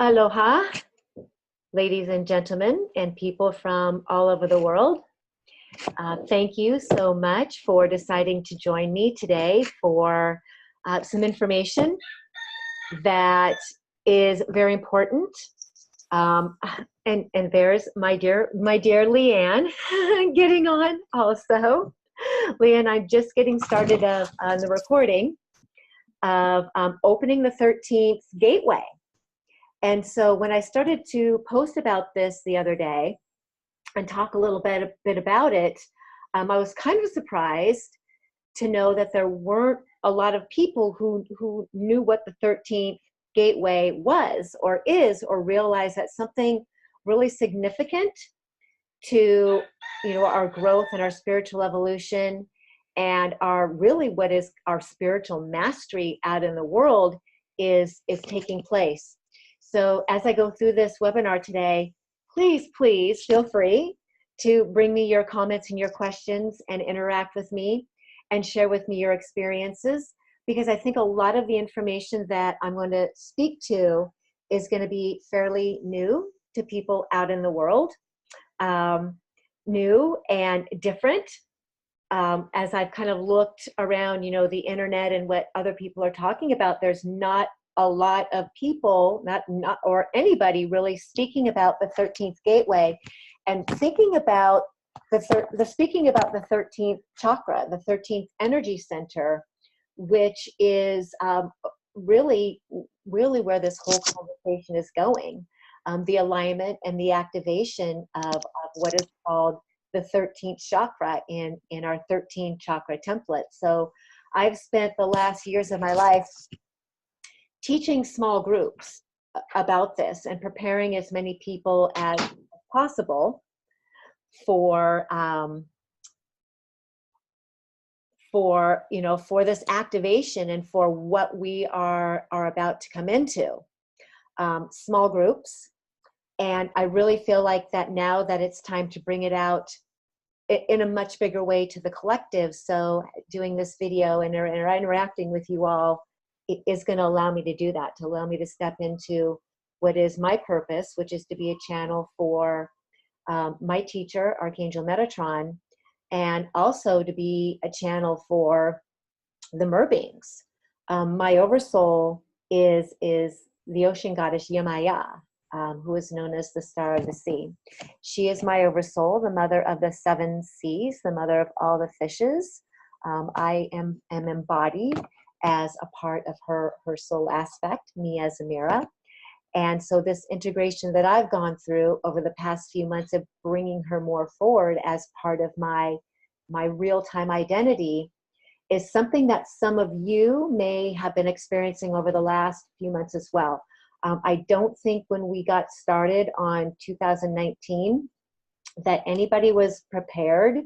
Aloha, ladies and gentlemen, and people from all over the world. Thank you so much for deciding to join me today for some information that is very important. And there's my dear Leanne getting on also. Leanne, I'm just getting started on the recording of opening the 13th gateway. And so when I started to post about this the other day and talk a little bit about it, I was kind of surprised to know that there weren't a lot of people who knew what the 13th gateway was or is, or realized that something really significant to our growth and our spiritual evolution and what is our spiritual mastery out in the world is taking place. So as I go through this webinar today, please feel free to bring me your comments and your questions and interact with me and share with me your experiences, because I think a lot of the information that I'm going to speak to is going to be fairly new to people out in the world, new and different. As I've kind of looked around, the internet and what other people are talking about, there's not a lot of people, not or anybody really speaking about the 13th gateway and thinking about speaking about the 13th chakra, the 13th energy center, which is really where this whole conversation is going. The alignment and the activation of what is called the 13th chakra in our 13 chakra template. So I've spent the last years of my life teaching small groups about this and preparing as many people as possible for this activation and for what we are about to come into. Small groups, and I really feel like that now that it's time to bring it out in a much bigger way to the collective. So doing this video and interacting with you all, it is going to allow me to do that, to allow me to step into what is my purpose, which is to be a channel for my teacher, Archangel Metatron, and also to be a channel for the mer-beings. My oversoul is the ocean goddess Yemaya, who is known as the Star of the Sea. She is my oversoul, the mother of the 7 seas, the mother of all the fishes. I am embodied as a part of her soul aspect, me as Ameera. And so this integration that I've gone through over the past few months of bringing her more forward as part of my real-time identity is something that some of you may have been experiencing over the last few months as well. I don't think when we got started on 2019 that anybody was prepared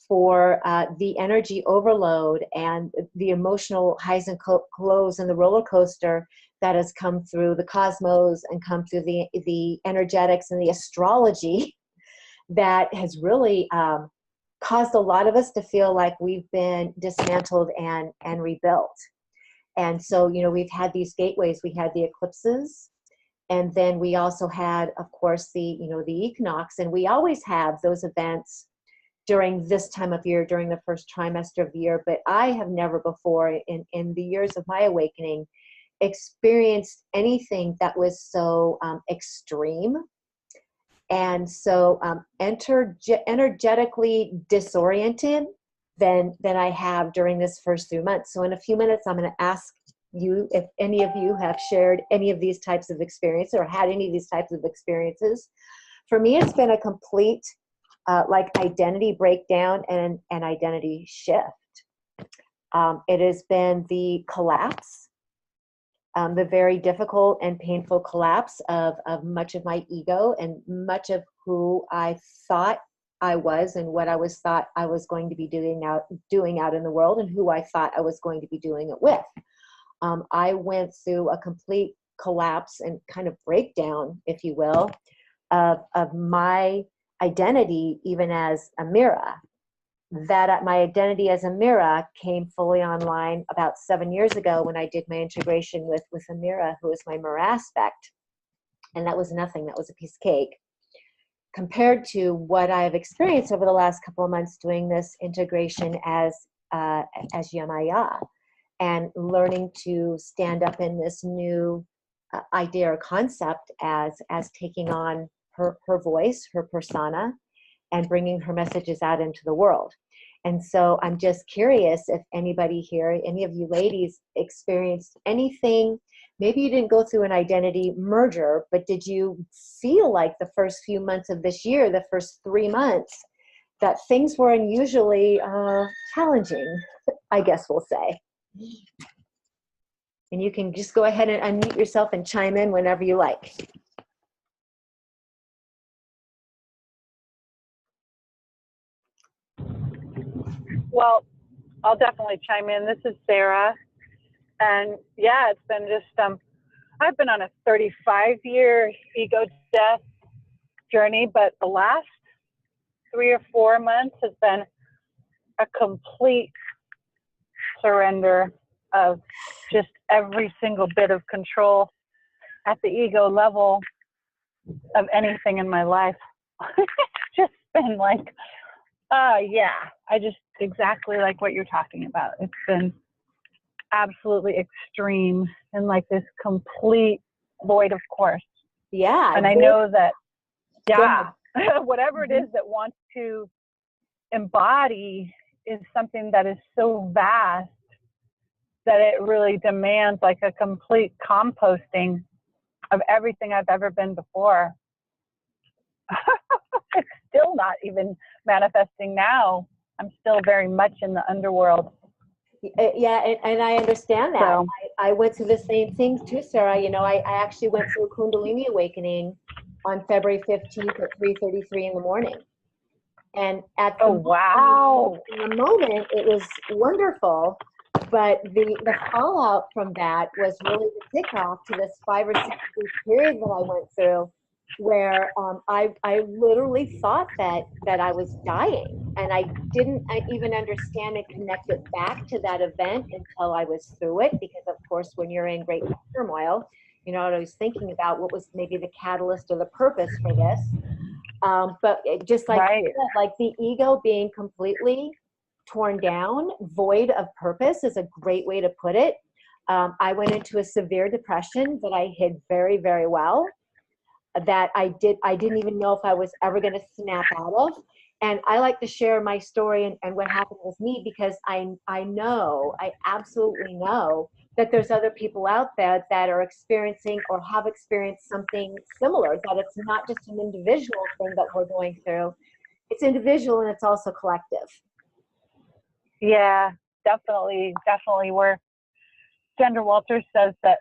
for the energy overload and the emotional highs and lows and the roller coaster that has come through the cosmos and come through the energetics and the astrology that has really caused a lot of us to feel like we've been dismantled and rebuilt. And so, we've had these gateways, we had the eclipses, and then we also had, of course, the equinox, and we always have those events during this time of year, during the first trimester of the year. But I have never before in the years of my awakening experienced anything that was so extreme and so energetically disoriented than I have during this first 3 months. So in a few minutes, I'm going to ask you if any of you have shared any of these types of experiences or had any of these types of experiences. For me, it's been a complete identity breakdown and an identity shift. It has been the collapse, the very difficult and painful collapse of much of my ego and much of who I thought I was and what I was thought I was going to be doing out in the world and who I thought I was going to be doing it with. I went through a complete collapse and kind of breakdown, if you will, of my identity even as Ameera. That my identity as Ameera came fully online about 7 years ago when I did my integration with Ameera, who is my Mer aspect. And that was nothing. That was a piece of cake compared to what I've experienced over the last couple of months doing this integration as Yamaya, and learning to stand up in this new idea or concept as taking on her voice, her persona, and bringing her messages out into the world. And so I'm just curious if anybody here, any of you ladies, experienced anything. Maybe you didn't go through an identity merger, but did you feel like the first few months of this year, the first 3 months, that things were unusually challenging, I guess we'll say. And you can just go ahead and unmute yourself and chime in whenever you like. Well, I'll definitely chime in. This is Sarah. And yeah, it's been just, I've been on a 35-year ego death journey, but the last 3 or 4 months has been a complete surrender of just every single bit of control at the ego level of anything in my life. It's just been like, yeah, I just exactly like what you're talking about. It's been absolutely extreme and like this complete void of course. Yeah. And I know that, yeah, whatever it is that wants to embody is something that is so vast that it really demands like a complete composting of everything I've ever been before. It's still not even manifesting now. I'm still very much in the underworld. Yeah, and I understand that. So, I went through the same thing too, Sarah. You know, I actually went through a Kundalini awakening on February 15th at 3:33 in the morning. And at the wow. in the moment, it was wonderful. But the fallout from that was really the kickoff to this 5 or 6 week period that I went through, where I literally thought that I was dying, and I didn't even understand and connect it back to that event until I was through it. Because of course, when you're in great turmoil, you know, I was thinking about what was maybe the catalyst or the purpose for this. But just like right. you said, like the ego being completely torn down, void of purpose is a great way to put it. I went into a severe depression that I hid very, very well, that I didn't even know if I was ever going to snap out of. And I like to share my story and what happened with me, because I absolutely know that there's other people out there that are experiencing or have experienced something similar, that it's not just an individual thing that we're going through. It's individual and it's also collective. Yeah, definitely. Where Sandra Walters says that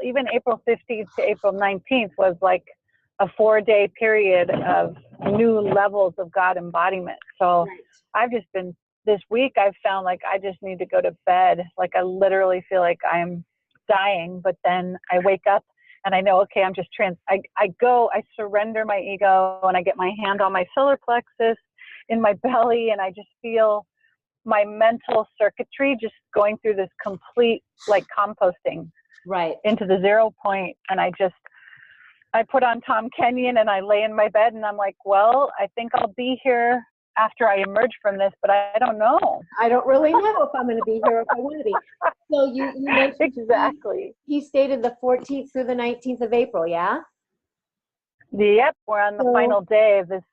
even April 15th to April 19th was like a 4-day period of new levels of God embodiment. So I've just been, this week I've found like I just need to go to bed. Like I literally feel like I'm dying, but then I wake up and I know, okay, I'm just I surrender my ego, and I get my hand on my solar plexus in my belly, and I just feel my mental circuitry just going through this complete like composting into the 0 point. And I put on Tom Kenyon and I lay in my bed and I'm like, well, I think I'll be here after I emerge from this, but I don't know. I don't really know if I'm going to be here or if I want to be. So you mentioned exactly. He stated the 14th through the 19th of April, yeah? Yep, we're on the final day of this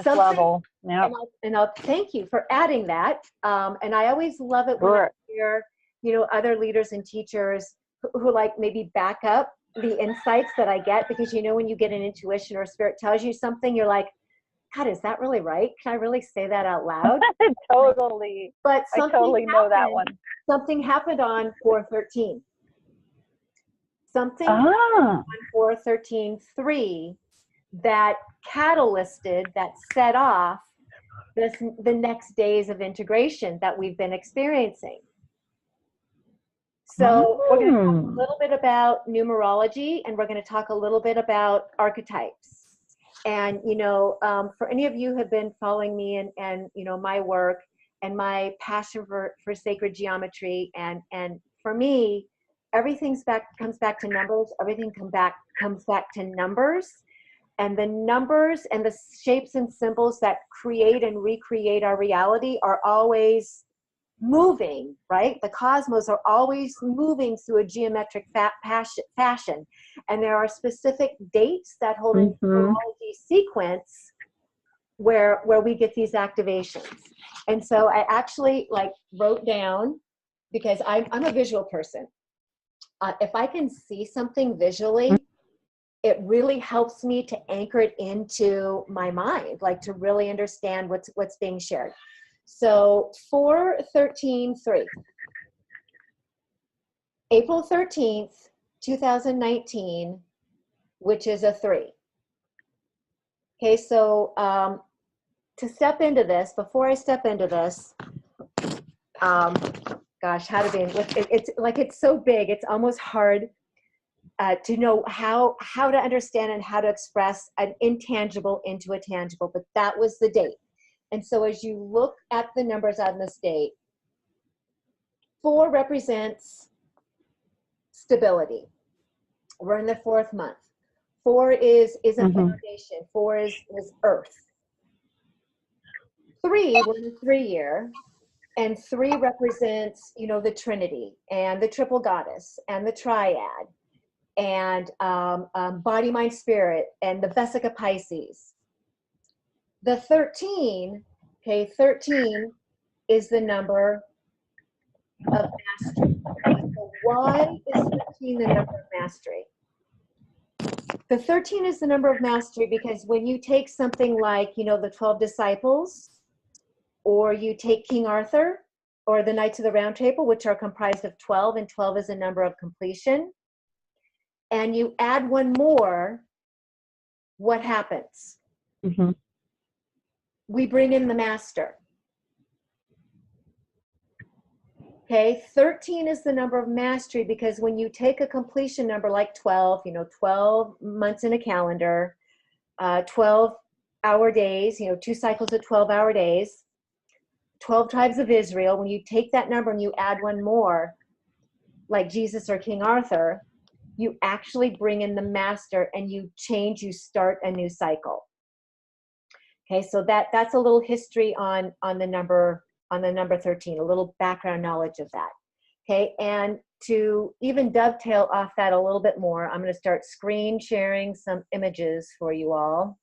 level. Yep. And I'll thank you for adding that. And I always love it when I hear, you know, other leaders and teachers who like maybe back up the insights that I get, because you know when you get an intuition or spirit tells you something, you're like, God, is that really right? Can I really say that out loud? Totally. But I totally know that one. Something happened on 4/13. Something happened on 4/13/3 that catalysted, that set off the next days of integration that we've been experiencing. So we're going to talk a little bit about numerology, and we're going to talk a little bit about archetypes. And, you know, for any of you who have been following me and you know, my work and my passion for sacred geometry, and for me, comes back to numbers. Everything comes back to numbers. And the numbers and the shapes and symbols that create and recreate our reality are always moving, right? The cosmos are always moving through a geometric fashion. And there are specific dates that hold a numerology sequence where we get these activations. And so I actually like wrote down, because I'm a visual person. If I can see something visually, it really helps me to anchor it into my mind, like to really understand what's being shared. So 4/13/3, April 13th, 2019, which is a 3. Okay, so to step into this, before I step into this, gosh, how to be, it's like, it's so big, it's almost hard to know how to understand and how to express an intangible into a tangible, but that was the date. And so as you look at the numbers on this date, 4 represents stability. We're in the 4th month. 4 is a foundation. 4 is earth. 3, we're in the 3 year, and 3 represents, you know, the Trinity and the triple goddess and the triad, and body, mind, spirit, and the Vesica Pisces. The 13, okay, 13 is the number of mastery. So why is 13 the number of mastery? The 13 is the number of mastery because when you take something like, you know, the 12 disciples, or you take King Arthur, or the Knights of the Round Table, which are comprised of 12, and 12 is a number of completion, and you add one more, what happens? We bring in the master. Okay, 13 is the number of mastery because when you take a completion number like 12, you know, 12 months in a calendar, 12-hour days, you know, 2 cycles of 12-hour days, 12 tribes of Israel, when you take that number and you add one more, like Jesus or King Arthur, you actually bring in the master and you start a new cycle. Okay, so that's a little history on the number 13, a little background knowledge of that. Okay, and to even dovetail off that a little bit more, I'm going to start screen sharing some images for you all.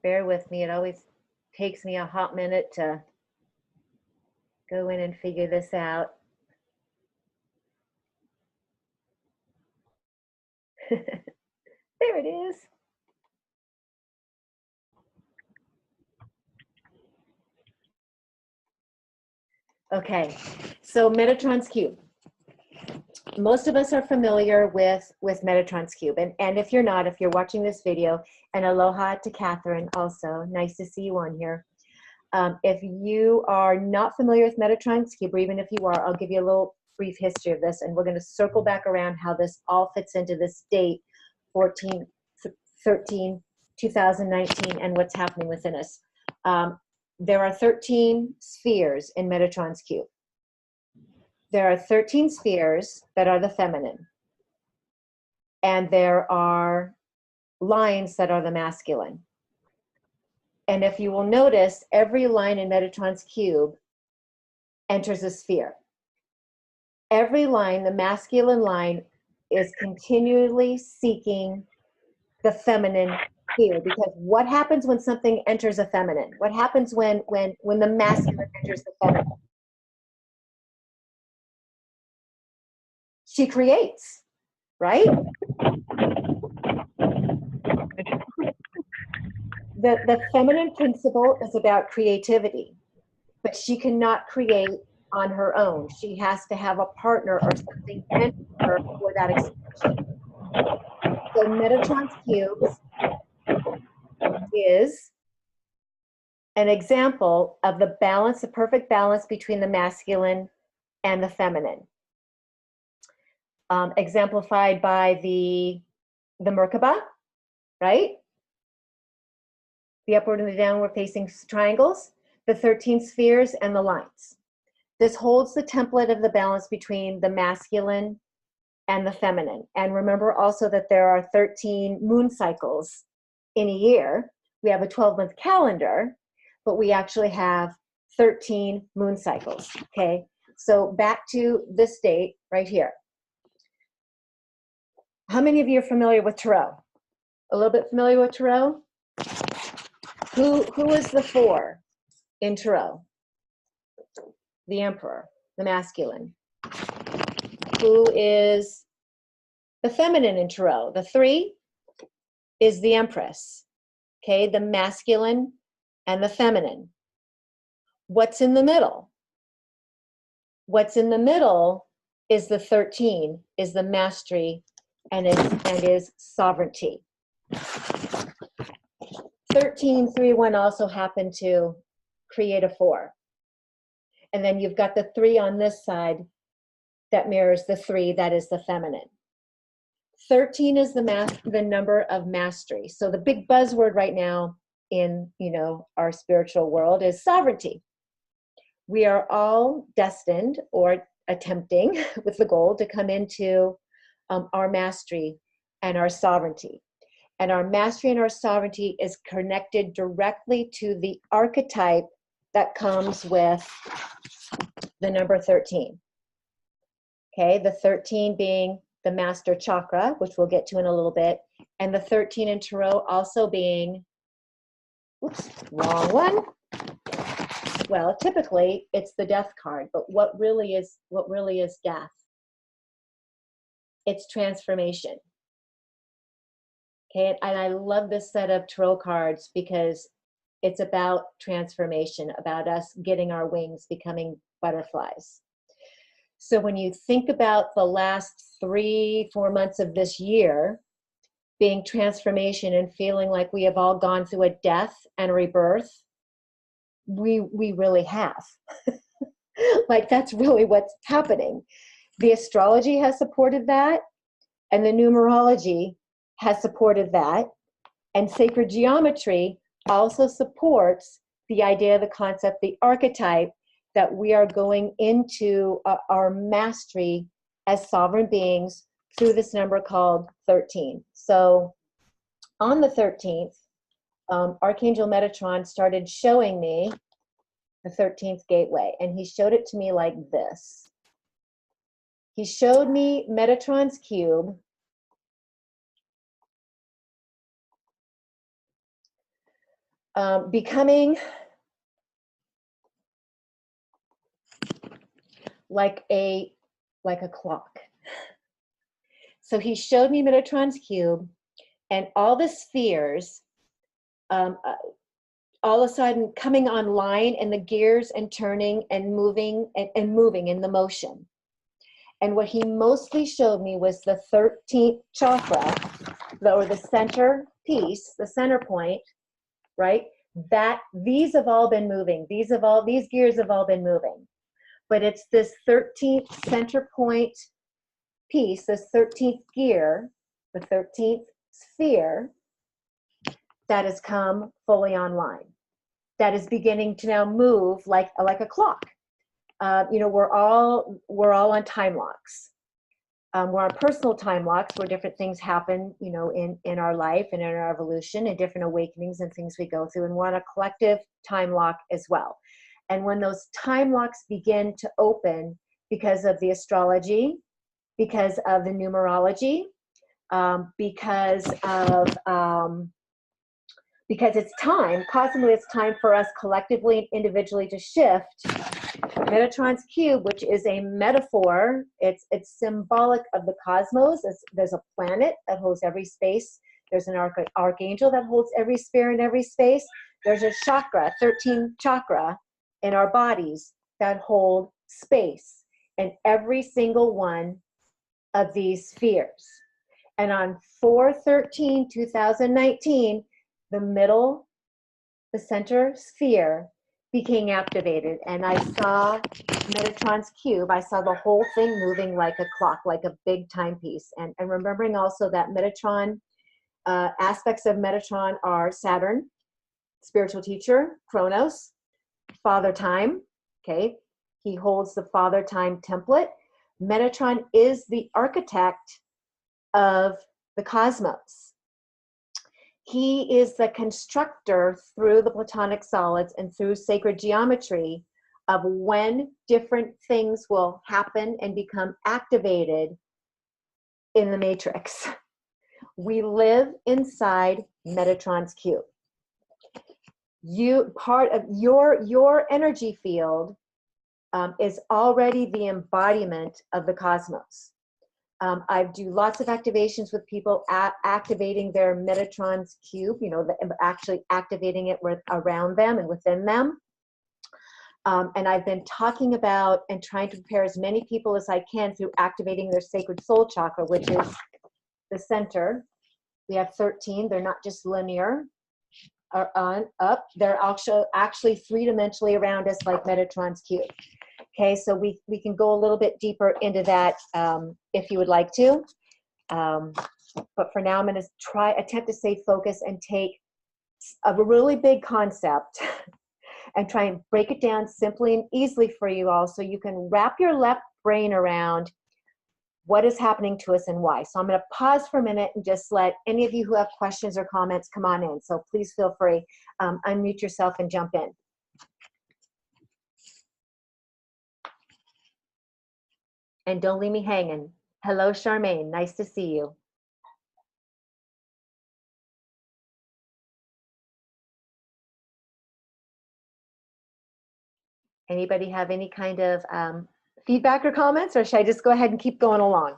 Bear with me, it always takes me a hot minute to go in and figure this out. There it is. Okay, so Metatron's cube. Most of us are familiar with Metatron's cube, and if you're not, if you're watching this video, and aloha to Catherine also, nice to see you on here. If you are not familiar with Metatron's cube, or even if you are, I'll give you a little brief history of this, and we're going to circle back around how this all fits into this date, 14/13/2019, and what's happening within us. There are 13 spheres in Metatron's cube. There are 13 spheres that are the feminine, and there are lines that are the masculine. And if you will notice, every line in Metatron's cube enters a sphere. Every line, the masculine line, is continually seeking the feminine sphere, because what happens when something enters a feminine? What happens when the masculine enters the feminine? She creates, right? The feminine principle is about creativity, but she cannot create on her own. She has to have a partner or something enter her for that expression. So Metatron's cube is an example of the balance, the perfect balance between the masculine and the feminine. exemplified by the Merkaba, right? The upward and the downward facing triangles, the 13 spheres, and the lines. This holds the template of the balance between the masculine and the feminine. And remember also that there are 13 moon cycles in a year. We have a 12-month calendar, but we actually have 13 moon cycles, okay? So back to this date right here. How many of you are familiar with Tarot? A little bit familiar with Tarot? Who is the 4 in Tarot? The Emperor, the masculine. Who is the feminine in Tarot? The 3 is the Empress, okay? The masculine and the feminine. What's in the middle? What's in the middle is the 13, is the mastery, and is sovereignty. 13, 3, 1 also happened to create a 4. And then you've got the 3 on this side that mirrors the 3, that is the feminine. 13 is the number of mastery. So the big buzzword right now in, you know, our spiritual world is sovereignty. We are all destined or attempting with the goal to come into our mastery and our sovereignty. And our mastery and our sovereignty is connected directly to the archetype that comes with the number 13. Okay, the 13 being the master chakra, which we'll get to in a little bit, and the 13 in Tarot also being, oops, wrong one. Well, typically it's the death card, but what really is death? It's transformation. Okay, and I love this set of Tarot cards because it's about transformation, about us getting our wings, becoming butterflies. So when you think about the last 3-4 months of this year being transformation and feeling like we have all gone through a death and a rebirth, we really have. Like, that's really what's happening. The astrology has supported that, and the numerology has supported that, and sacred geometry also supports the idea, the concept, the archetype that we are going into our mastery as sovereign beings through this number called 13. So on the 13th, Archangel Metatron started showing me the 13th gateway, and he showed it to me like this. He showed me Metatron's cube, becoming like a clock. So he showed me Metatron's cube and all the spheres all of a sudden coming online, and the gears and turning and moving and moving in the motion. And what he mostly showed me was the 13th chakra, or the center piece, the center point, right? That these have all been moving. These gears have all been moving. But it's this 13th center point piece, this 13th gear, the 13th sphere, that has come fully online. That is beginning to now move like a clock. You know, we're all on time locks. We're on personal time locks where different things happen, you know, in our life and in our evolution, and different awakenings and things we go through. And we're on a collective time lock as well. And when those time locks begin to open because of the astrology, because of the numerology, because it's time, cosmically it's time for us collectively and individually to shift. Metatron's cube, which is a metaphor, it's symbolic of the cosmos. There's a planet that holds every space. There's an archangel that holds every sphere in every space. There's a chakra, 13 chakra in our bodies that hold space in every single one of these spheres. And on 4/13/2019, the middle, the center sphere, became activated, and I saw Metatron's cube. I saw the whole thing moving like a clock, like a big timepiece. And remembering also that Metatron, aspects of Metatron are Saturn, spiritual teacher, Kronos, Father Time, okay? He holds the Father Time template. Metatron is the architect of the cosmos. He is the constructor through the Platonic solids and through sacred geometry of when different things will happen and become activated in the matrix. We live inside Metatron's cube. Part of your energy field is already the embodiment of the cosmos. I do lots of activations with people activating their Metatron's cube, actually activating it around them and within them. And I've been talking about and trying to prepare as many people as I can through activating their sacred soul chakra, which is the center. We have 13. They're not just linear or on, up. They're actually three-dimensionally around us like Metatron's cube. Okay, so we can go a little bit deeper into that if you would like to. But for now, I'm going to attempt to stay focused and take a really big concept and try and break it down simply and easily for you all so you can wrap your left brain around what is happening to us and why. So I'm going to pause for a minute and just let any of you who have questions or comments come on in. So please feel free, unmute yourself and jump in. And don't leave me hanging. Hello, Charmaine. Nice to see you. Anybody have any kind of feedback or comments, or should I just go ahead and keep going along?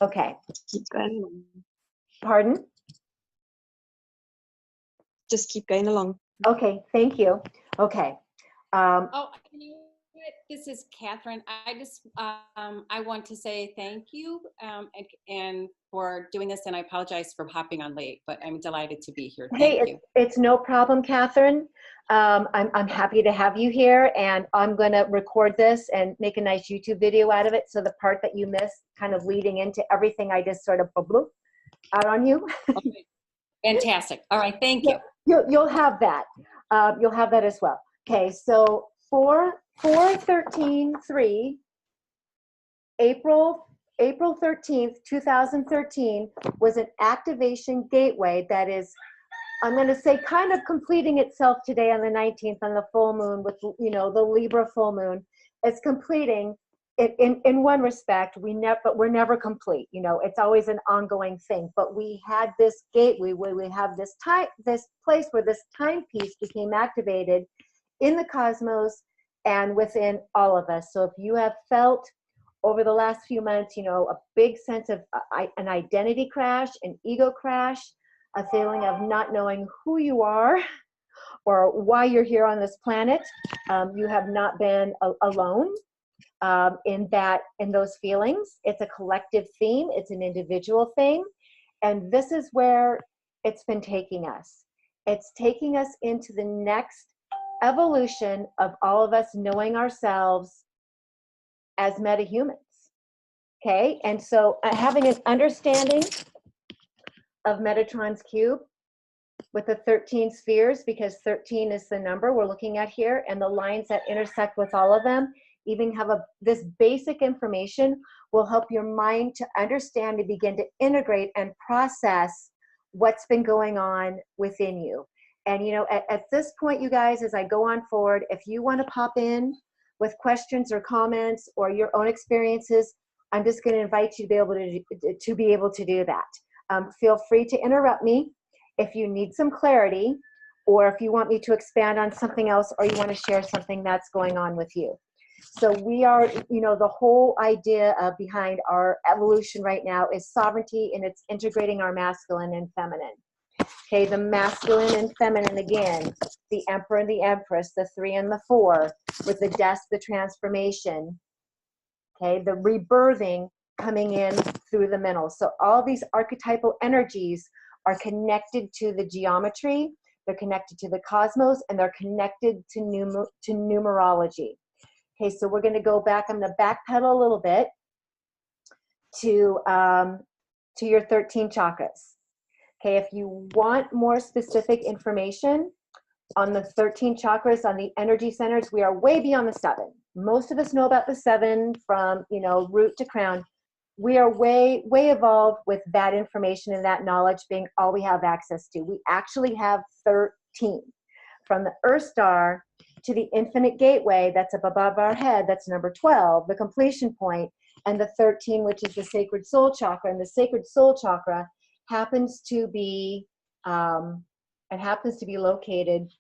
Okay. Keep going along. Pardon? Just keep going along. Okay, thank you. Okay. This is Catherine. I want to say thank you and for doing this, and I apologize for hopping on late, but I'm delighted to be here. Thank you. It's no problem, Catherine. I'm happy to have you here, and I'm going to record this and make a nice YouTube video out of it. So the part that you missed, kind of leading into everything I just sort of blew out on you. Okay. Fantastic. All right. Thank you. You'll have that. You'll have that as well. Okay. So 4/13/3, April 13th, 2013 was an activation gateway that is, I'm going to say, kind of completing itself today on the 19th on the full moon with, the Libra full moon. It's completing it in one respect. But we're never complete. It's always an ongoing thing. But we had this gateway where we have this place where this timepiece became activated in the cosmos and within all of us. So if you have felt over the last few months, a big sense of an identity crash, an ego crash, a feeling of not knowing who you are or why you're here on this planet, you have not been alone in those feelings. It's a collective theme. It's an individual theme. And this is where it's been taking us. It's taking us into the next evolution of all of us knowing ourselves as metahumans. Okay, and so having an understanding of Metatron's cube with the 13 spheres, because 13 is the number we're looking at here, and the lines that intersect with all of them, even have this basic information will help your mind to understand and begin to integrate and process what's been going on within you. And at this point, you guys, as I go on forward, if you want to pop in with questions or comments or your own experiences, I'm just going to invite you to be able to do that. Feel free to interrupt me if you need some clarity, or if you want me to expand on something else, or you want to share something that's going on with you. So we are, the whole idea behind our evolution right now is sovereignty, and it's integrating our masculine and feminine. Okay, the masculine and feminine again, the emperor and the empress, the 3 and the 4, with the death, the transformation, okay, the rebirthing coming in through the middle. So all these archetypal energies are connected to the geometry, they're connected to the cosmos, and they're connected to numerology. Okay, so we're going to go back. I'm going to backpedal a little bit to your 13 chakras. Okay, if you want more specific information on the 13 chakras, on the energy centers, we are way beyond the 7. Most of us know about the 7 from, you know, root to crown. We are way evolved with that information and that knowledge being all we have access to. We actually have 13. From the Earth Star to the infinite gateway that's up above our head, that's number 12, the completion point, and the 13, which is the sacred soul chakra. And the sacred soul chakra happens to be, located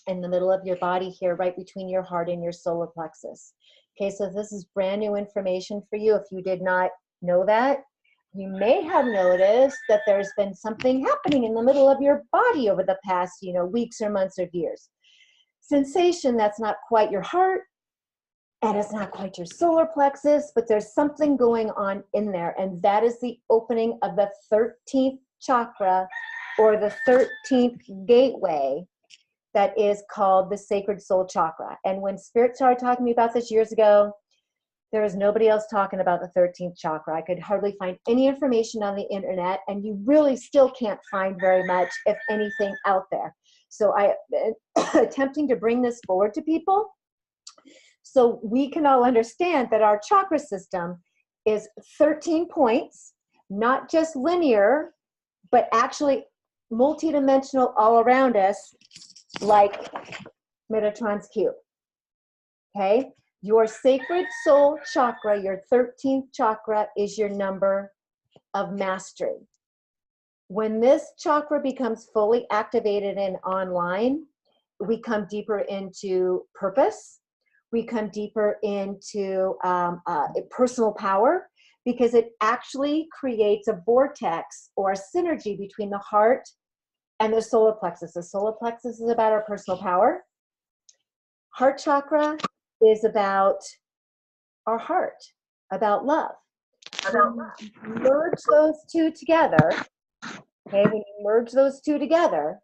in the middle of your body here, right between your heart and your solar plexus. Okay, so this is brand new information for you. If you did not know that, you may have noticed that there's been something happening in the middle of your body over the past, you know, weeks or months or years. Sensation that's not quite your heart, and it's not quite your solar plexus, but there's something going on in there, and that is the opening of the 13th chakra, or the 13th gateway, that is called the sacred soul chakra. And when Spirit started talking to me about this years ago, there was nobody else talking about the 13th chakra. I could hardly find any information on the internet, and you really still can't find very much, if anything, out there. So I am attempting to bring this forward to people so we can all understand that our chakra system is 13 points, not just linear, but actually multidimensional all around us, like Metatron's cube. Okay? Your sacred soul chakra, your 13th chakra, is your number of mastery. When this chakra becomes fully activated and online, we come deeper into purpose. We come deeper into personal power, because it actually creates a vortex or a synergy between the heart and the solar plexus. The solar plexus is about our personal power. Heart chakra is about our heart, about love. Merge those two together. Okay, when you merge those two together,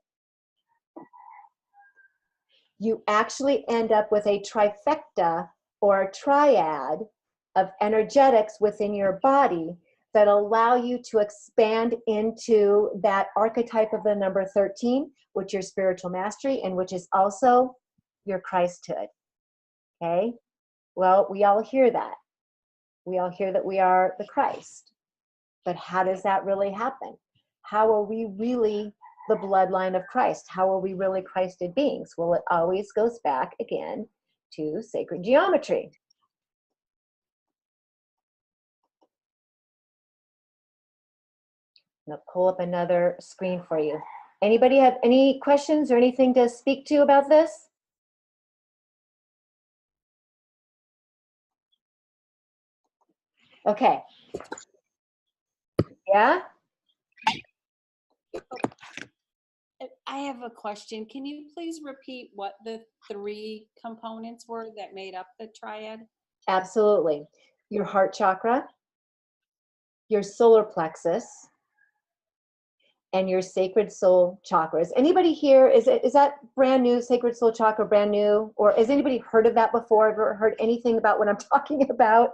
you actually end up with a trifecta or a triad of energetics within your body that allow you to expand into that archetype of the number 13, which is your spiritual mastery, and which is also your Christhood. Okay? Well, we all hear that. We all hear that we are the Christ. But how does that really happen? How are we really the bloodline of Christ? How are we really Christed beings? Well, it always goes back again to sacred geometry. I'm going to pull up another screen for you. Anybody have any questions or anything to speak to about this? Okay. Yeah? I have a question. Can you please repeat what the 3 components were that made up the triad? Absolutely. Your heart chakra, your solar plexus, and your sacred soul chakras. Anybody here, is that brand new, sacred soul chakra, brand new? Or has anybody heard of that before? Ever heard anything about what I'm talking about?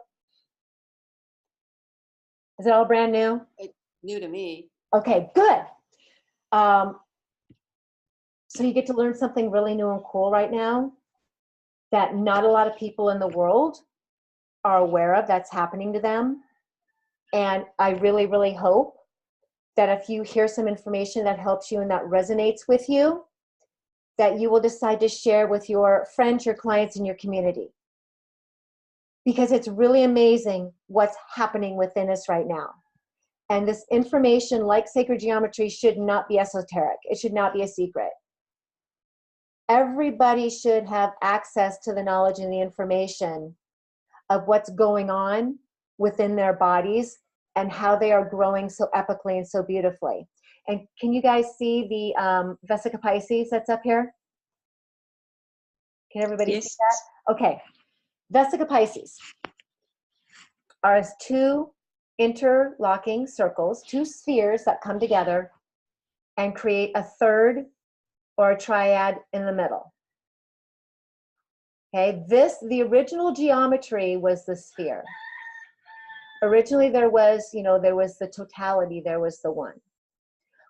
Is it all brand new? It's new to me. Okay, good. So you get to learn something really new and cool right now that not a lot of people in the world are aware of that's happening to them. And I really, really hope that if you hear some information that helps you and that resonates with you, that you will decide to share with your friends, your clients, and your community. Because it's really amazing what's happening within us right now. And this information, like sacred geometry, should not be esoteric. It should not be a secret. Everybody should have access to the knowledge and the information of what's going on within their bodies and how they are growing so epically and so beautifully. And can you guys see the Vesica Pisces that's up here? Can everybody see that? Okay. Vesica Pisces are 2 interlocking circles, 2 spheres that come together and create a third or a triad in the middle. Okay, the original geometry was the sphere. Originally there was, there was the totality, there was the one.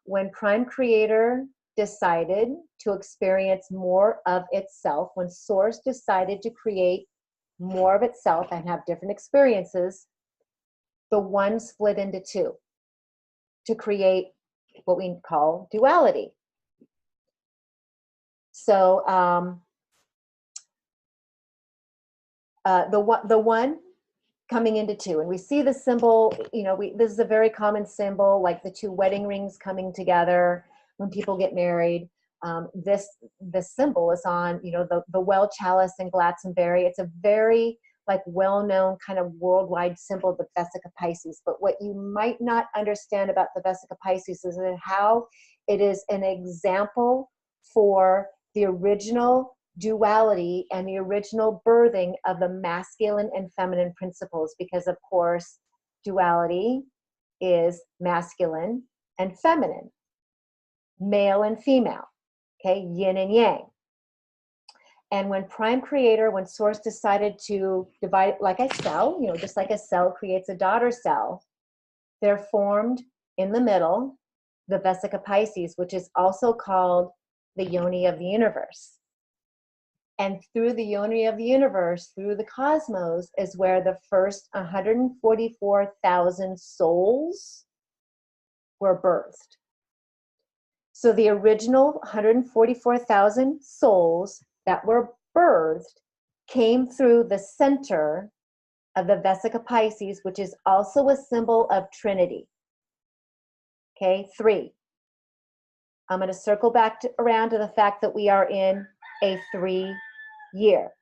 When Prime Creator decided to experience more of itself, when Source decided to create more of itself and have different experiences, the one split into two to create what we call duality. So the one coming into two, and we see the symbol, this is a very common symbol, like the two wedding rings coming together when people get married. This symbol is on, the well chalice in Glastonbury. It's a very well-known kind of worldwide symbol of the Vesica Pisces. But what you might not understand about the Vesica Pisces is how it is an example for the original duality and the original birthing of the masculine and feminine principles, because of course duality is masculine and feminine, male and female, okay, yin and yang. And when Prime Creator, when Source decided to divide it like a cell, just like a cell creates a daughter cell, they're formed in the middle the Vesica Pisces, which is also called the yoni of the universe. And through the yoni of the universe, through the cosmos, is where the first 144,000 souls were birthed. So the original 144,000 souls that were birthed came through the center of the Vesica Pisces, which is also a symbol of Trinity. Okay, 3. I'm going to circle back around to the fact that we are in a 3 year.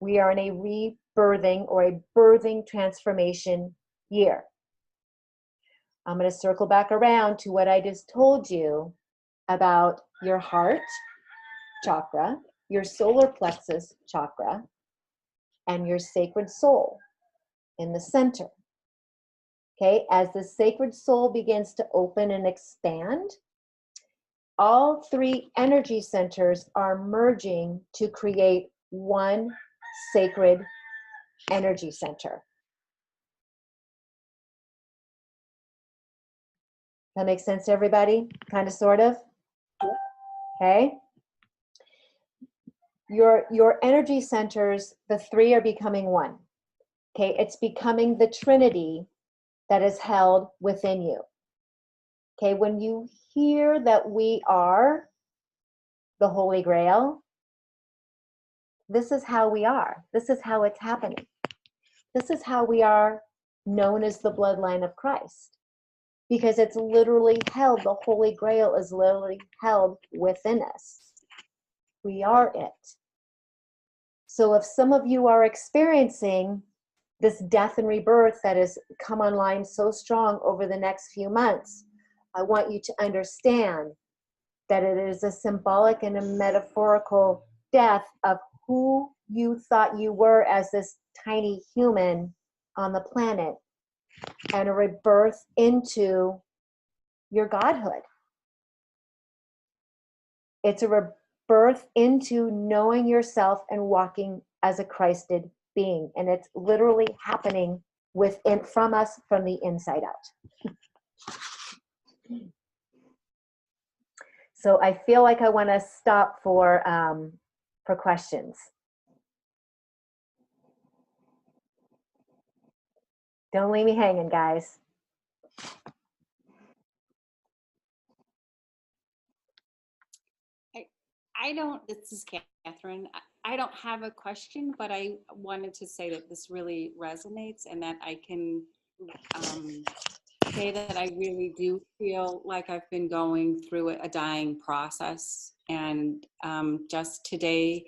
We are in a rebirthing or a birthing transformation year. I'm going to circle back around to what I just told you about your heart chakra, your solar plexus chakra, and your sacred soul in the center. Okay, as the sacred soul begins to open and expand, all 3 energy centers are merging to create one sacred energy center. That makes sense to everybody? Kind of, sort of? Okay. Your energy centers, the 3 are becoming one. Okay, it's becoming the Trinity that is held within you. Okay, when you hear that we are the Holy Grail, this is how we are. This is how it's happening. This is how we are known as the bloodline of Christ. Because it's literally held, the Holy Grail is literally held within us. We are it. So if some of you are experiencing this death and rebirth that has come online so strong over the next few months, I want you to understand that it is a symbolic and a metaphorical death of who you thought you were as this tiny human on the planet, and a rebirth into your godhood. It's a rebirth into knowing yourself and walking as a Christed being. And it's literally happening from us from the inside out. So I feel like I want to stop for questions. Don't leave me hanging, guys. This is Catherine. I don't have a question, but I wanted to say that this really resonates, and that I can say that I really do feel like I've been going through a dying process, and just today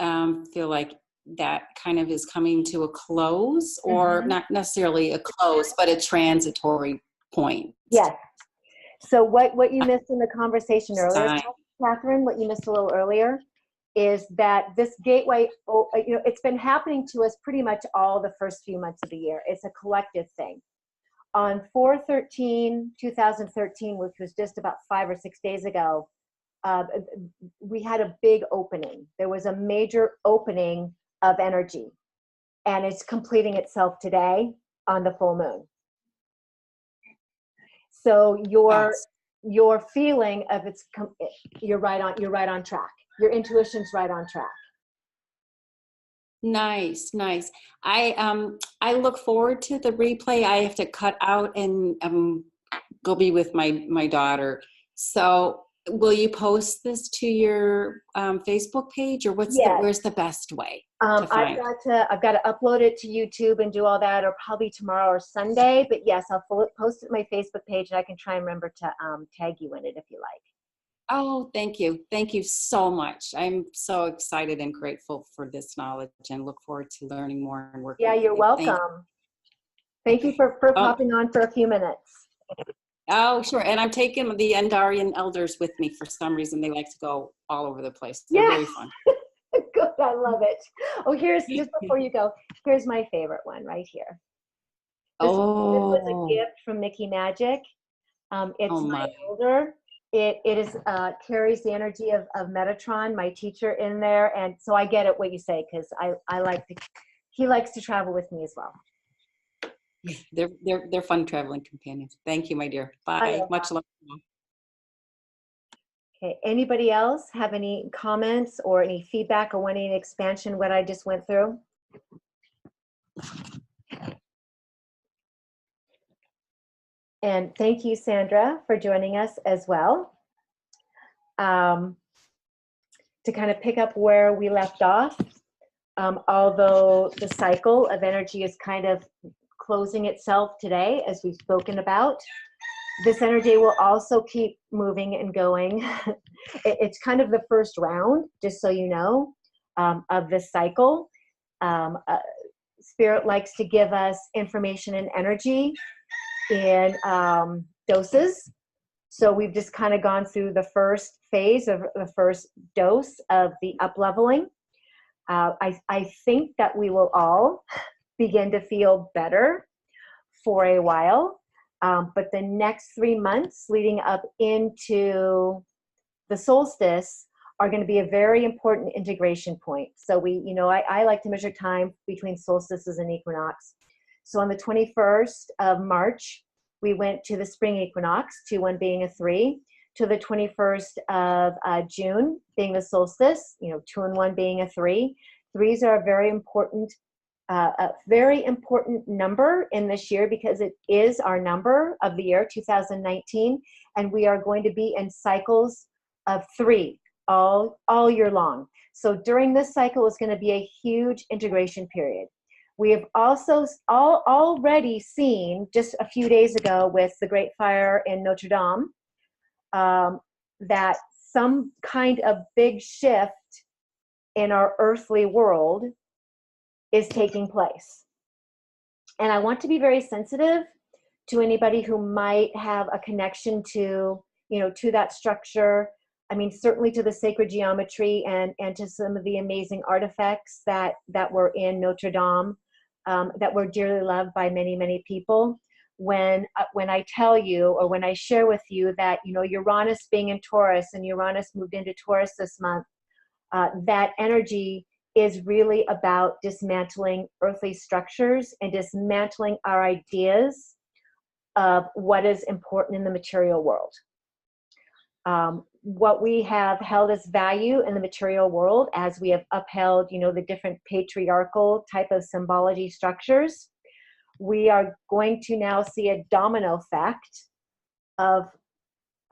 feel like that kind of is coming to a close, or not necessarily a close, but a transitory point. Yes. So what you missed in the conversation earlier, Catherine, what you missed a little earlier, is that this gateway, it's been happening to us pretty much all the first few months of the year. It's a collective thing. On 4/13/2013, which was just about 5 or 6 days ago, we had a big opening. There was a major opening of energy, and it's completing itself today on the full moon. So your feeling of you're right on track. Your intuition's right on track. Nice, nice. I look forward to the replay. I have to cut out and go be with my daughter. So will you post this to your Facebook page, or where's the best way to find? I've got to upload it to YouTube and do all that, or probably tomorrow or Sunday. But yes, I'll post it to my Facebook page, and I can try and remember to tag you in it if you like. Oh, thank you. Thank you so much. I'm so excited and grateful for this knowledge, and look forward to learning more and working with you. You're welcome. Thank you for popping on for a few minutes. Oh, sure. And I'm taking the Endarian elders with me. For some reason, they like to go all over the place. They're very fun. Good. I love it. Oh, just before you go, here's my favorite one right here. This was a gift from Mickey Magic. It's my elder. It carries the energy of Metatron, my teacher, in there. And so I get it what you say, because he likes to travel with me as well. They're fun traveling companions. Thank you, my dear. Bye. Much love. Okay. Anybody else have any comments or any feedback or wanting an expansion what I just went through? And thank you, Sandra, for joining us as well. To kind of pick up where we left off, although the cycle of energy is kind of closing itself today, as we've spoken about, this energy will also keep moving and going. It's kind of the first round, just so you know, of this cycle. Spirit likes to give us information and energy in doses. So we've just kind of gone through the first phase of the first dose of the up-leveling. I think that we will all begin to feel better for a while. But the next 3 months leading up into the solstice are going to be a very important integration point. So I like to measure time between solstices and equinox. So on the 21st of March, we went to the spring equinox, 2-1 being a 3, to the 21st of June being the solstice, 2 and 1 being a 3. Threes are a very important number in this year, because it is our number of the year 2019, and we are going to be in cycles of 3 all year long. So during this cycle is going to be a huge integration period. We have also already seen, just a few days ago with the Great Fire in Notre Dame, that some kind of big shift in our earthly world is taking place. And I want to be very sensitive to anybody who might have a connection to that structure. I mean, certainly to the sacred geometry and to some of the amazing artifacts that were in Notre Dame, that were dearly loved by many, many people. When I tell you, or when I share with you that, Uranus being in Taurus, and Uranus moved into Taurus this month, that energy is really about dismantling earthly structures and dismantling our ideas of what is important in the material world. What we have held as value in the material world, as we have upheld, the different patriarchal type of symbology structures, we are going to now see a domino effect of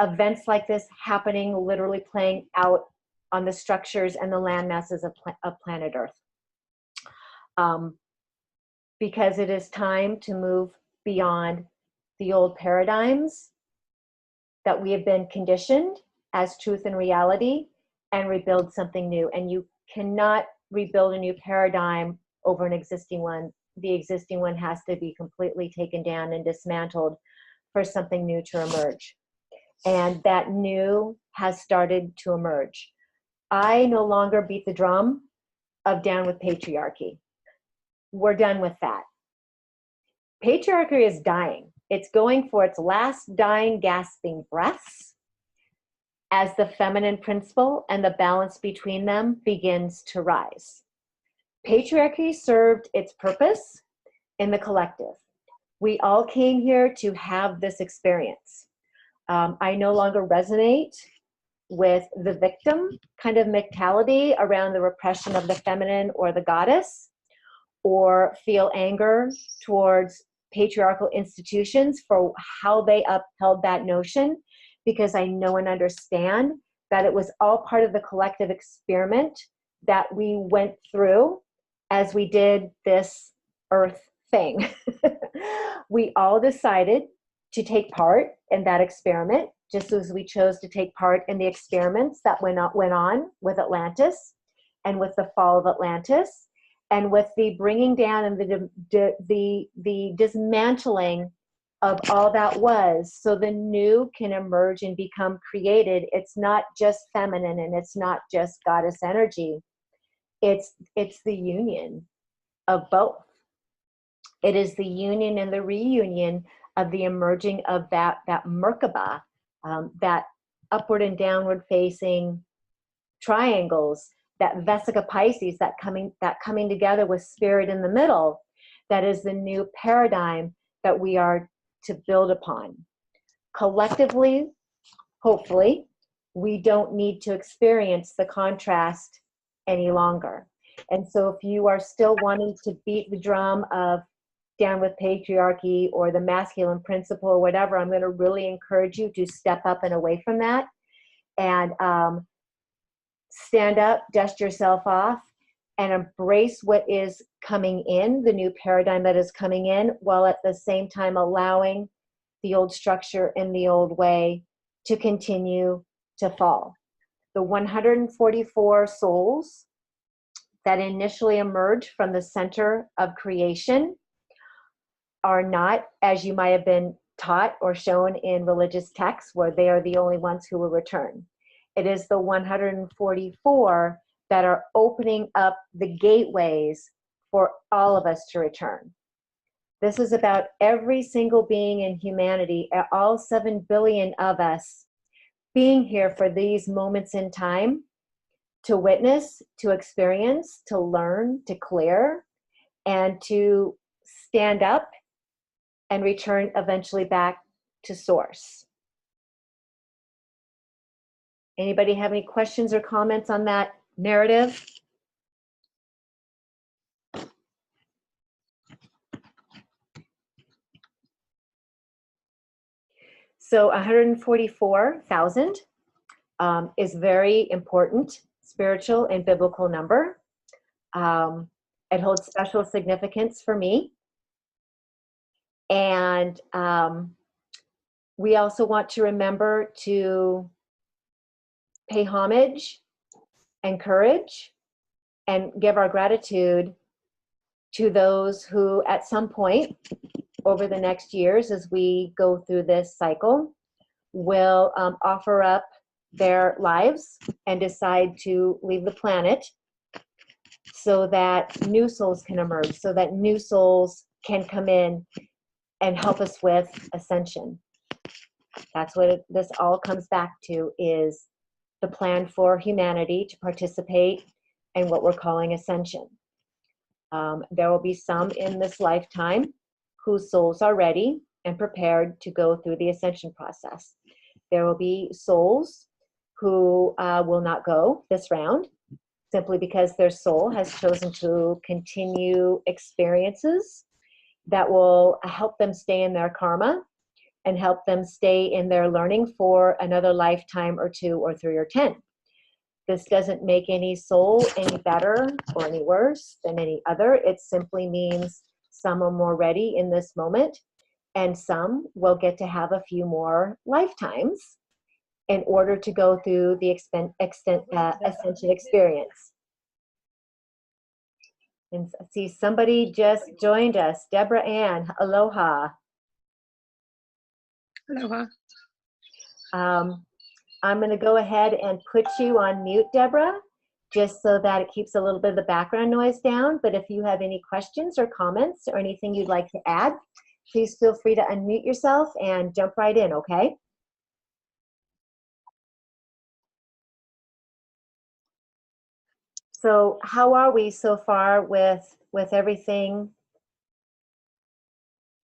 events like this happening, literally playing out on the structures and the land masses of planet Earth. Because it is time to move beyond the old paradigms that we have been conditioned as truth and reality, and rebuild something new. And you cannot rebuild a new paradigm over an existing one. The existing one has to be completely taken down and dismantled for something new to emerge. And that new has started to emerge. I no longer beat the drum of down with patriarchy. We're done with that. Patriarchy is dying. It's going for its last dying, gasping breaths. as the feminine principle and the balance between them begins to rise. Patriarchy served its purpose in the collective. We all came here to have this experience. I no longer resonate with the victim kind of mentality around the repression of the feminine or the goddess, or feel anger towards patriarchal institutions for how they upheld that notion, because I know and understand that it was all part of the collective experiment that we went through as we did this earth thing. We all decided to take part in that experiment, just as we chose to take part in the experiments that went on with Atlantis and with the fall of Atlantis, and with the bringing down and the dismantling of all that was, so the new can emerge and become created. It's not just feminine and it's not just goddess energy. It's the union of both. It is the union and the reunion of the emerging of that Merkaba, that upward and downward facing triangles, that Vesica Pisces, that coming together with spirit in the middle. That is the new paradigm that we are to build upon. Collectively, hopefully, we don't need to experience the contrast any longer. And so if you are still wanting to beat the drum of down with patriarchy or the masculine principle or whatever, I'm going to really encourage you to step up and away from that, and stand up, dust yourself off, and embrace what is coming in, the new paradigm that is coming in, while at the same time allowing the old structure and the old way to continue to fall. The 144 souls that initially emerged from the center of creation are not, as you might have been taught or shown in religious texts, where they are the only ones who will return. It is the 144 that are opening up the gateways for all of us to return. This is about every single being in humanity, all 7 billion of us, being here for these moments in time to witness, to experience, to learn, to clear, and to stand up and return eventually back to source. Anybody have any questions or comments on that narrative? So 144,000 is very important spiritual and biblical number. It holds special significance for me. And we also want to remember to pay homage, encourage, and give our gratitude to those who at some point over the next years, as we go through this cycle, will offer up their lives and decide to leave the planet, so that new souls can emerge, so that new souls can come in and help us with ascension. That's what this all comes back to, is the plan for humanity to participate in what we're calling ascension. There will be some in this lifetime whose souls are ready and prepared to go through the ascension process. There will be souls who will not go this round, simply because their soul has chosen to continue experiences that will help them stay in their karma and help them stay in their learning for another lifetime or 2 or 3 or 10. This doesn't make any soul any better or any worse than any other. It simply means some are more ready in this moment, and some will get to have a few more lifetimes in order to go through the ascension experience. And see, somebody just joined us. Deborah Ann, aloha. Aloha. I'm going to go ahead and put you on mute, Deborah, just so that it keeps a little bit of the background noise down. But if you have any questions or comments or anything you'd like to add, please feel free to unmute yourself and jump right in, okay? So how are we so far with everything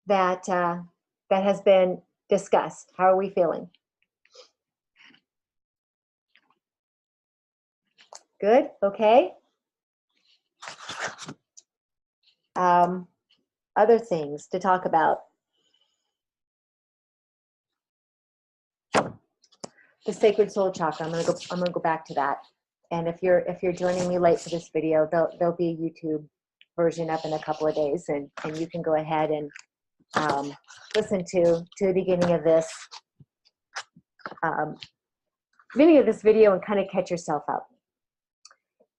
that that has been discussed? How are we feeling? Good. Okay. Other things to talk about. The sacred soul chakra. I'm gonna go back to that. And if you're joining me late for this video, there'll be a YouTube version up in a couple of days, and you can go ahead and listen to the beginning of this video and kind of catch yourself up.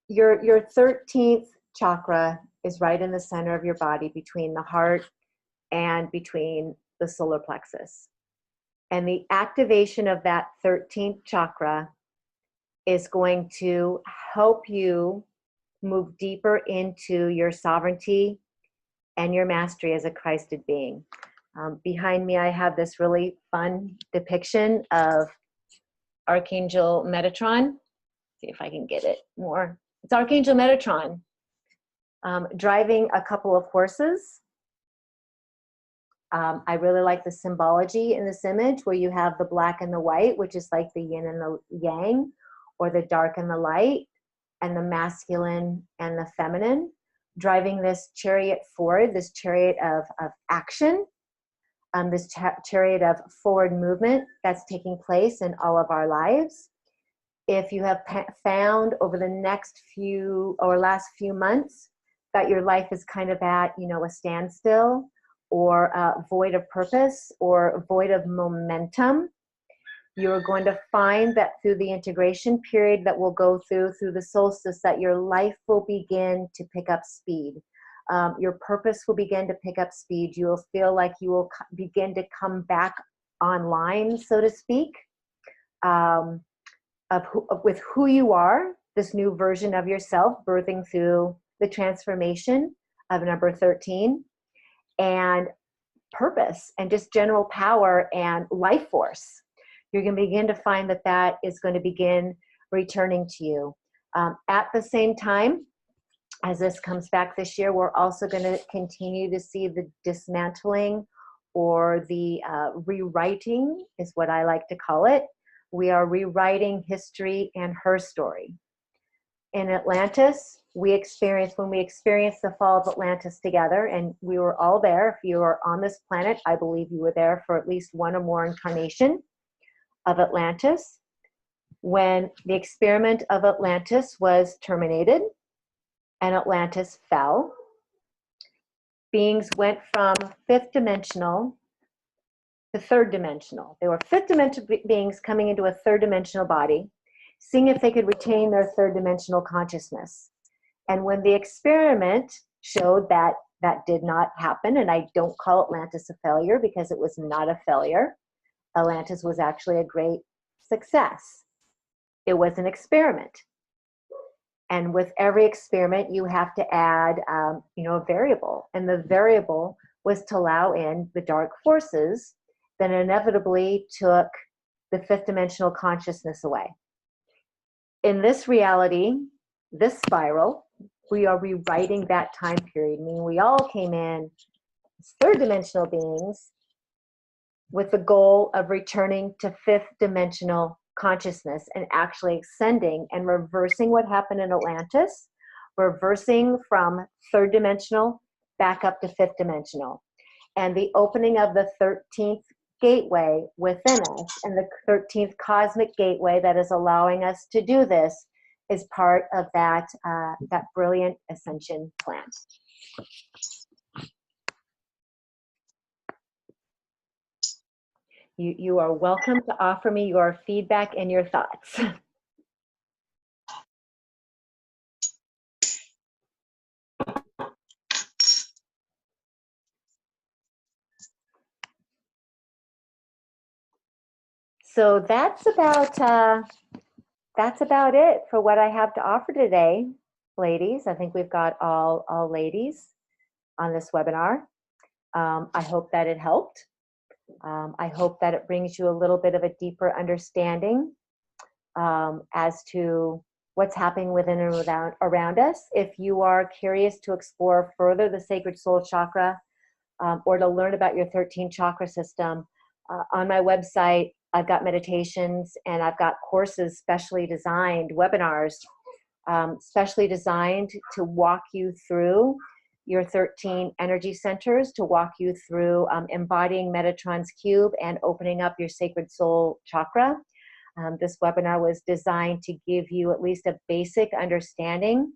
Your 13th chakra is right in the center of your body, between the heart and between the solar plexus. And the activation of that 13th chakra is going to help you move deeper into your sovereignty and your mastery as a Christed being. Behind me, I have this really fun depiction of Archangel Metatron. See if I can get it more. It's Archangel Metatron driving a couple of horses. I really like the symbology in this image, where you have the black and the white, which is like the yin and the yang, or the dark and the light, and the masculine and the feminine, driving this chariot forward, this chariot of action, this chariot of forward movement that's taking place in all of our lives. If you have found over the next last few months that your life is kind of at, a standstill, or void of purpose, or void of momentum, you're going to find that through the integration period that we'll go through the solstice, that your life will begin to pick up speed. Your purpose will begin to pick up speed. You will feel like you will begin to come back online, so to speak, with who you are, this new version of yourself, birthing through the transformation of number 13, and purpose, and just general power and life force. You're going to begin to find that is going to begin returning to you. At the same time, as this comes back this year, we're also going to continue to see the dismantling, or the rewriting, is what I like to call it. We are rewriting history and her story. In Atlantis, when we experienced the fall of Atlantis together, and we were all there. If you are on this planet, I believe you were there for at least one or more incarnation of Atlantis. When the experiment of Atlantis was terminated and Atlantis fell, beings went from fifth dimensional to third dimensional. They were fifth dimensional beings coming into a third dimensional body, seeing if they could retain their third dimensional consciousness. And when the experiment showed that that did not happen, and I don't call Atlantis a failure, because it was not a failure. Atlantis was actually a great success. It was an experiment. And with every experiment, you have to add, a variable. And the variable was to allow in the dark forces that inevitably took the fifth dimensional consciousness away. In this reality, this spiral, we are rewriting that time period. I mean, we all came in as third dimensional beings with the goal of returning to fifth dimensional consciousness, and actually ascending and reversing what happened in Atlantis, reversing from third dimensional back up to fifth dimensional. And the opening of the 13th gateway within us, and the 13th cosmic gateway that is allowing us to do this, is part of that brilliant ascension plan. You are welcome to offer me your feedback and your thoughts. So that's about it for what I have to offer today, ladies. I think we've got all ladies on this webinar. I hope that it helped. I hope that it brings you a little bit of a deeper understanding as to what's happening within and around us. If you are curious to explore further the sacred soul chakra, or to learn about your 13 chakra system, on my website, I've got meditations and I've got courses specially designed, webinars, specially designed to walk you through your 13 energy centers, to walk you through embodying Metatron's cube and opening up your sacred soul chakra. This webinar was designed to give you at least a basic understanding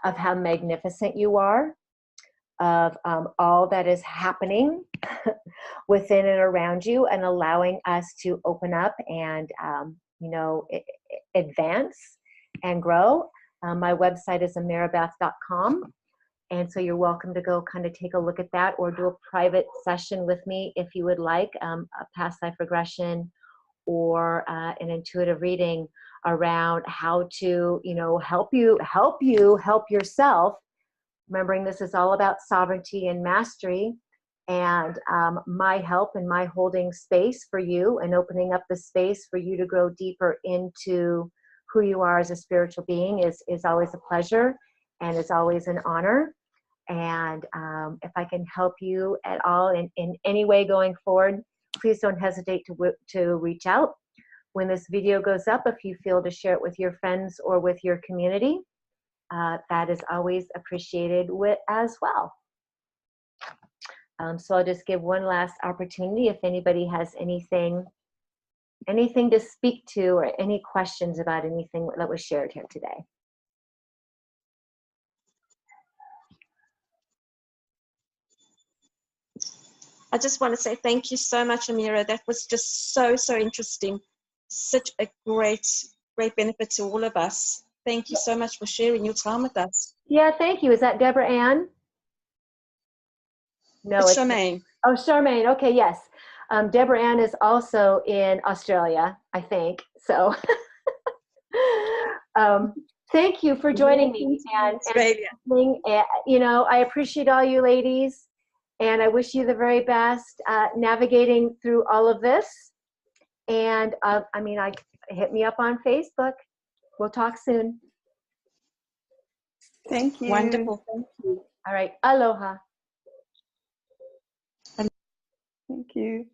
of how magnificent you are, of all that is happening within and around you, and allowing us to open up and, advance and grow. My website is ameerabeth.com. And so you're welcome to go kind of take a look at that, or do a private session with me if you would like, a past life regression or an intuitive reading around how to, help yourself. Remembering this is all about sovereignty and mastery, and my help and my holding space for you and opening up the space for you to grow deeper into who you are as a spiritual being is always a pleasure, and it's always an honor. And if I can help you at all in any way going forward, please don't hesitate to reach out. When this video goes up, if you feel to share it with your friends or with your community, that is always appreciated as well. So I'll just give one last opportunity if anybody has anything to speak to, or any questions about anything that was shared here today. I just want to say thank you so much, Ameera. That was just so interesting. Such a great benefit to all of us. Thank you so much for sharing your time with us. Yeah, thank you. Is that Deborah Ann? No, it's Charmaine. Oh, Charmaine. Okay, yes. Deborah Ann is also in Australia, I think. So thank you for joining me. And I appreciate all you ladies, and I wish you the very best navigating through all of this. And hit me up on Facebook. We'll talk soon. Thank you. Wonderful. Thank you. All right. Aloha. Thank you.